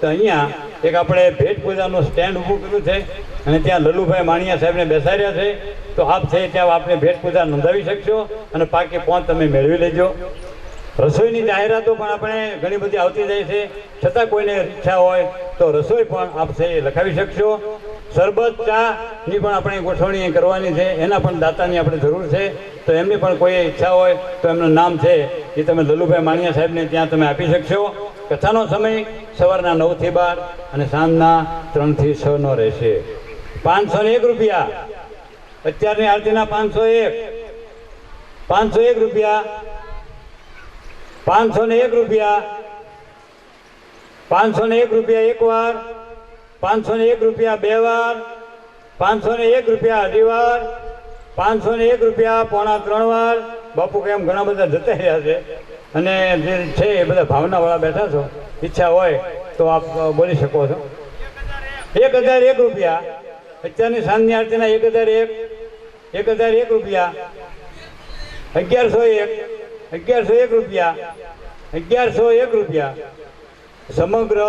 તો અહીંયા એક આપણે ભેટ પૂજાનું સ્ટેન્ડ ઊભું કર્યું છે અને ત્યાં લલુભાઈ માણિયા સાહેબને બેસાડ્યા છે. તો આપ છે ત્યાં આપણે ભેટ પૂજા નોંધાવી શકશો અને પાકી પહોંચ તમે મેળવી લેજો. રસોઈની જાહેરાતો પણ આપણે ઘણી બધી આવતી જાય છે, છતાં કોઈને ઈચ્છા હોય તો રસોઈ પણ આપ છે એ લખાવી શકશો. શરબત ચાની પણ આપણે ગોઠવણી કરવાની છે, એના પણ દાતાની આપણે જરૂર છે. તો એમની પણ કોઈ ઈચ્છા હોય તો એમનું નામ છે એ તમે લલુભાઈ માણિયા સાહેબને ત્યાં તમે આપી શકશો. કથાનો સમય સવારના 9 થી 12 અને સાંજના 3 થી 6 નો રહેશે. 501 રૂપિયા. અત્યારની આરતીના 501 રૂપિયા. 501 રૂપિયા. 501 રૂપિયા એક વાર, 501 રૂપિયા બે વાર, 501 રૂપિયા અઢી વાર, 501 રૂપિયા પોણા 3 વાર. બાપુ કેમ ઘણા બધા જતા રહ્યા છે અને જે છે એ બધા ભાવનાવાળા બેઠા છો, ઈચ્છા હોય તો આપ બોલી શકો છો. 1001 રૂપિયા. અત્યારની સાંજની આરતીના 1001 રૂપિયા. 1101 રૂપિયા. 1101 રૂપિયા. સમગ્ર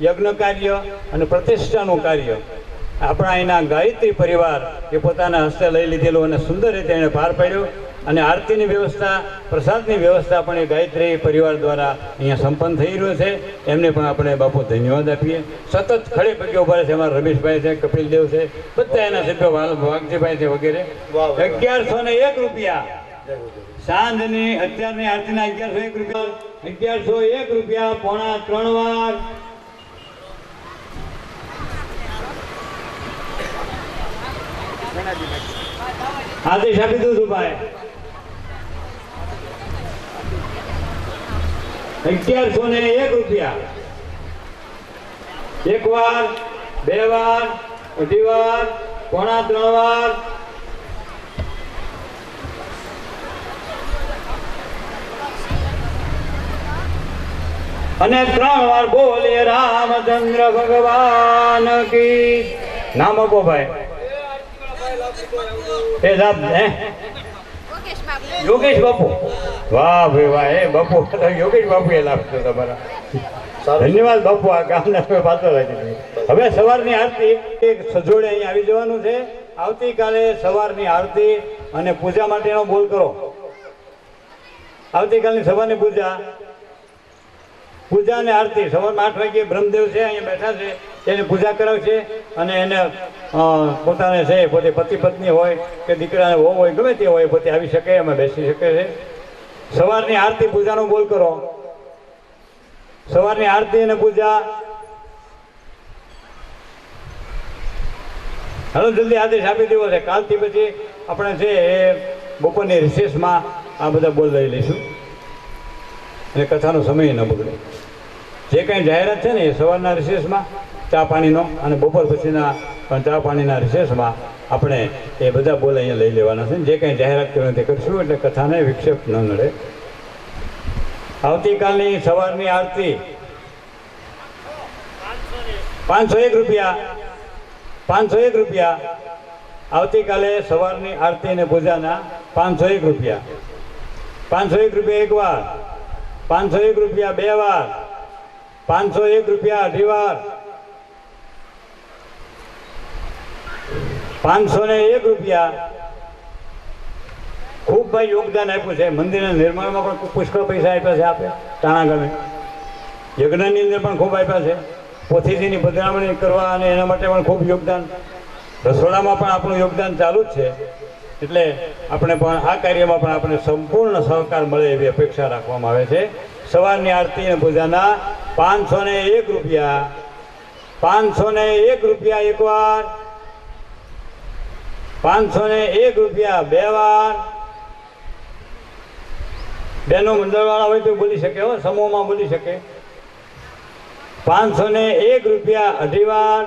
યજ્ઞ કાર્ય અને પ્રતિષ્ઠાનું કાર્ય આપણા અહીંના ગાયત્રી પરિવાર એ પોતાના હસ્તે લઈ લીધેલું અને સુંદર રીતે એને પાર પાડ્યું. અને આરતીની વ્યવસ્થા, પ્રસાદની વ્યવસ્થા પણ એ ગાયત્રી પરિવાર દ્વારા અહીંયા સંપન્ન થઈ રહ્યું છે. એમને પણ આપણે બાપુ ધન્યવાદ આપીએ. સતત ખડે પગે ઉભા છે. અમારા રમેશભાઈ છે, કપિલદેવ છે, બધા એના સભ્યો, વાઘજીભાઈ છે વગેરે. 1101 રૂપિયા. સાંજની અત્યારની આરતીના 1101 રૂપિયા. 1101 રૂપિયા પોણા 3 વાર. આદેશ આપી દઉં છું ભાઈ. 1101 રૂપિયા. એક વાર, બે વાર, અઢી વાર, પોણા 3 વાર. અને 3 વાર બોલે રામચંદ્ર ભગવાન કી. નામ આપો ભાઈ. એ સાહેબ યોગેશ બાપુ. વાહ ભાઈ વાહ. એ બાપુ યોગેશ બાપુ એ લાભ તમારા. ધન્યવાદ બાપુ. આ ગામના પાત્ર રાખી. હવે સવારની આરતી એક સજોડે અહીં આવી જવાનું છે. આવતીકાલે સવારની આરતી અને પૂજા માટેનો બોલ કરો. આવતીકાલની સવારની પૂજા અને આરતી સવારમાં 8 વાગ્યે બ્રહ્મદેવ છે અહીંયા બેઠા છે, એને પૂજા કરાવશે અને એને પોતાને છે પોતે પતિ પત્ની હોય કે દીકરાને વહુ હોય, ગમે તે હોય, પોતે આવી શકે, એમાં બેસી શકે છે. સવારની આરતી પૂજાનો બોલ કરો. સવારની આરતી અને પૂજા. હાલો જલ્દી આદેશ આપી દેવો છે. કાલથી પછી આપણે છે એ બપોરની રિસેસમાં આ બધા બોલ લઈ લઈશું અને કથાનો સમય ન બગડે. જે કંઈ જાહેરાત છે ને એ સવારના રિસેસમાં ચા પાણીનો અને બપોર પછીના પણ ચા પાણીના રિસેસમાં આપણે એ બધા બોલ અહીંયા લઈ લેવાના છે. જે કંઈ જાહેરાત કરવાની તે કરીશું એટલે કથાને વિક્ષેપ ન નડે. આવતીકાલની સવારની આરતી 501 રૂપિયા. 501 રૂપિયા. આવતીકાલે સવારની આરતી અને પૂજાના 501 રૂપિયા. 501 રૂપિયા એક વાર, 501 રૂપિયા બે વાર, 501 રૂપિયા અઢી વાર, 501 રૂપિયા. ખૂબ ભાઈ યોગદાન આપ્યું છે. મંદિરના નિર્માણમાં પણ પુષ્કળ પૈસા આપ્યા છે આપે ટાણા ગામે. યજ્ઞની અંદર પણ ખૂબ આપ્યા છે. પોથીજીની પધરામણી કરવા અને એના માટે પણ ખૂબ યોગદાન. રસોડામાં પણ આપણું યોગદાન ચાલુ જ છે. એટલે આપણે પણ આ કાર્યમાં પણ આપણે સંપૂર્ણ સહકાર મળે એવી અપેક્ષા રાખવામાં આવે છે. સવારની આરતી અને પૂજાના 501 રૂપિયા. 501 રૂપિયા એક વાર, 501 રૂપિયા બે વાર. બહેનો મંડળવાળા હોય તો બોલી શકે, હો સમૂહમાં બોલી શકે. 501 રૂપિયા અઢી વાર,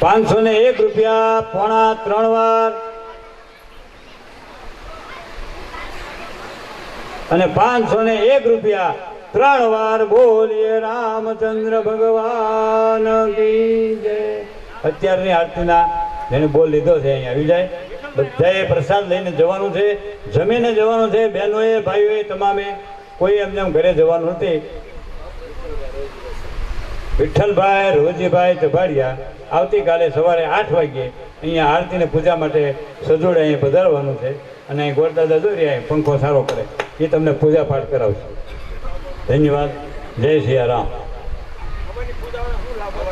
501 રૂપિયા પોણા 3 વાર અને 501 રૂપિયા 3 વાર. બોલીએ રામચંદ્ર ભગવાન કી જય. અત્યારની આરતીના જેને બોલ લીધો છે અહીંયા આવી જાય. બધાએ પ્રસાદ લઈને જવાનું છે, જમીને જવાનું છે. બહેનોએ ભાઈઓએ તમામે કોઈ એમને એમ ઘરે જવાનું નથી. વિઠ્ઠલભાઈ રોજીભાઈ ચભાડિયા આવતીકાલે સવારે 8 વાગ્યે અહીંયા આરતીને પૂજા માટે સજોડે અહીં પધારવાનું છે. અને અહીં ગોરદાદા દોરી અહીં પંખો સારો કરે એ તમને પૂજા પાઠ કરાવશે. ધન્યવાદ. જય સિયારામ.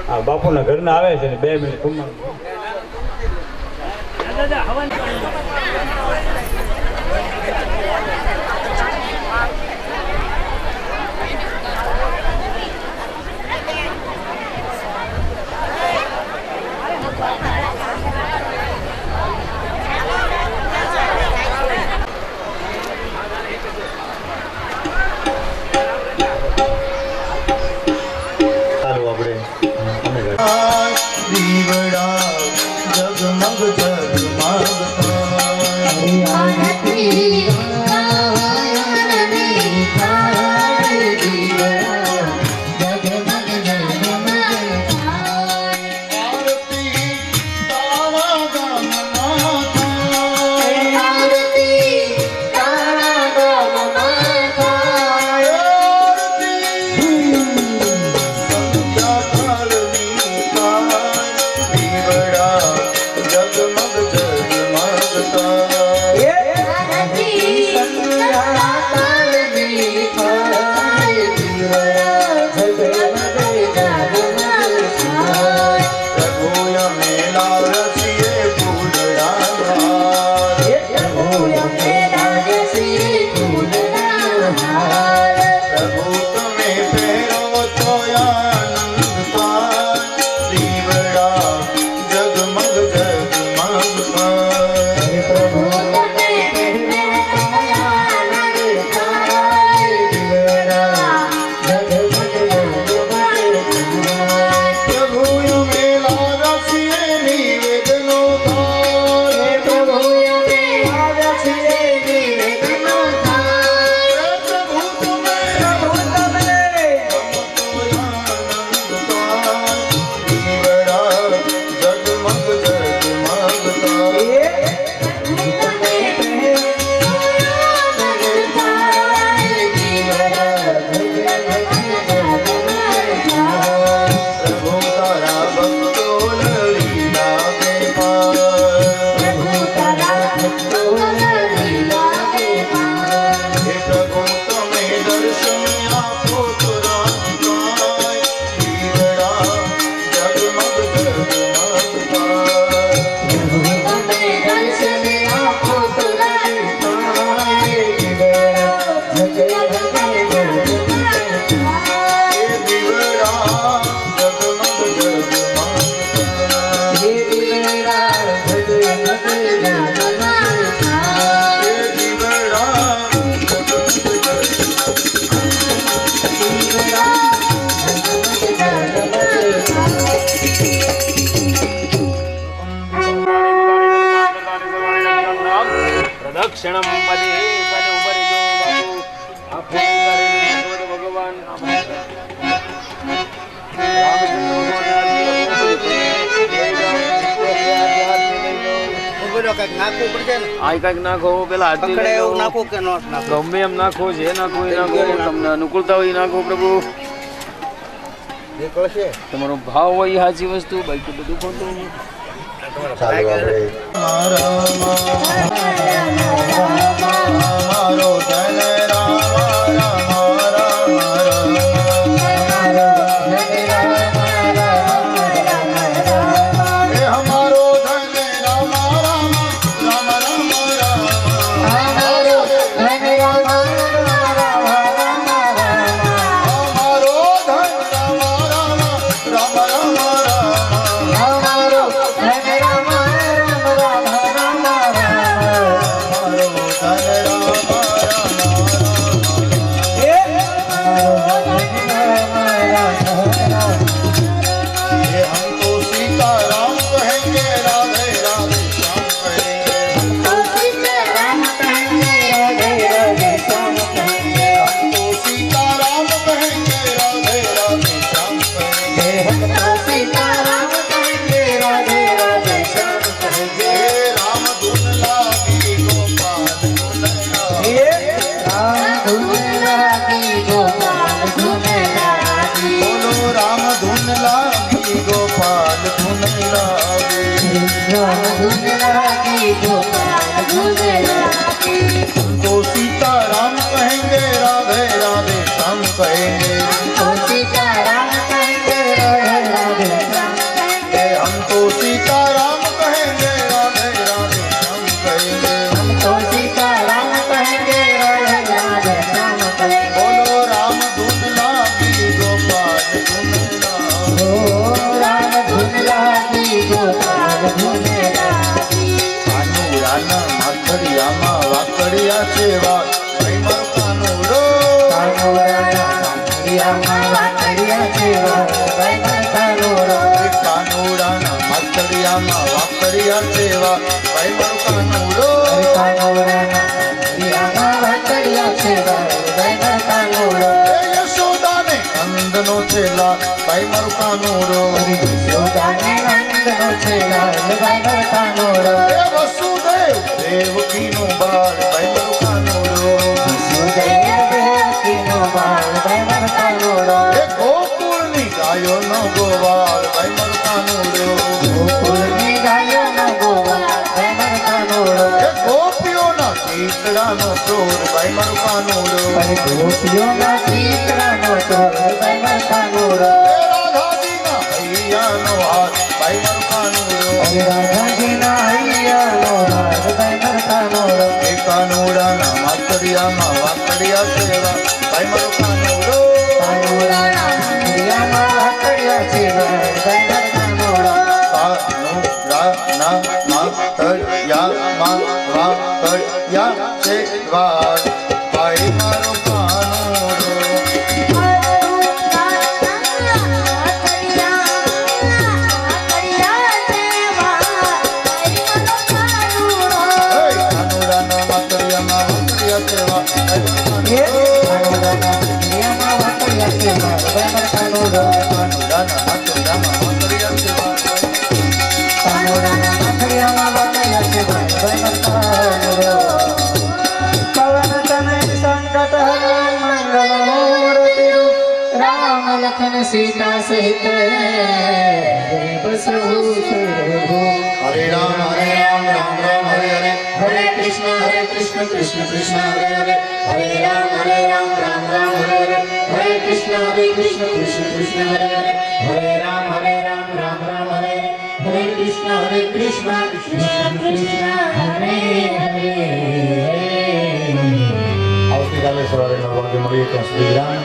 હા, બાપુના ઘરના આવે છે ને 2 મિનિટ ઘુમવાનું. દીવડા જગમગ ક્ષણમ પદે પદ ઉપર જો બાપુ આ ફોન ભગવાન નાખો પેલા ગમે એમ નાખો જે નાખો એ નાખો તમને અનુકૂળતા હોય નાખો પ્રભુ તમારો ભાવ હોય સાચી વસ્તુ બાકી બધું ખોટું. Hare વાતડિયા છે વાત ભાઈ મારું કાનુડો કાનુડાના વાતડિયામાં વાતડિયા છે વાત ભાઈ મારું કાનુડો યશોદાને નંદનો છેલા ભાઈ મારું કાનુડો વસુદેવ દેવકીનો બાળ ભાઈ મારું કાનુડો ગોકુળની ગાયોનો ગોવાળ ભાઈ મારું કાનુડો ગોપીઓના ચીતડાનો ચોર ભાઈ મારું કાનુડો રાધાજીના હૈયાનો હાથ ભાઈ મારું કાનુડો કાનુડાના વાતડિયામાં વાતડિયા સેવા ભાઈ મારું કાનુડો વાતડિયામાં વાતડિયા સેવા ભાઈ મારું કાનુડો કાનુડાના વાતડિયામાં વાતડિયા સેવા કાનુડાના વાતડિયામાં વાતડિયા સેવા सीता सहित हरे राम राम राम हरे हरे हरे कृष्ण कृष्ण कृष्ण हरे हरे हरे राम राम राम हरे हरे हरे कृष्ण कृष्ण कृष्ण हरे हरे हरे राम राम राम हरे हरे कृष्ण कृष्ण कृष्ण हरे हरे આવતીકાલે સવારે 9 વાગે મળીએ ત્યાં સુધી વિરામ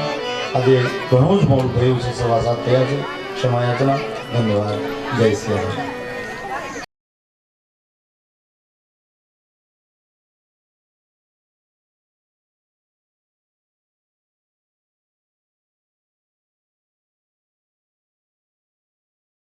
આજે ઘણું જ મોડું થયું છે 7:15 થયા છે ક્ષમા યાચના ધન્યવાદ જય શ્રી રામ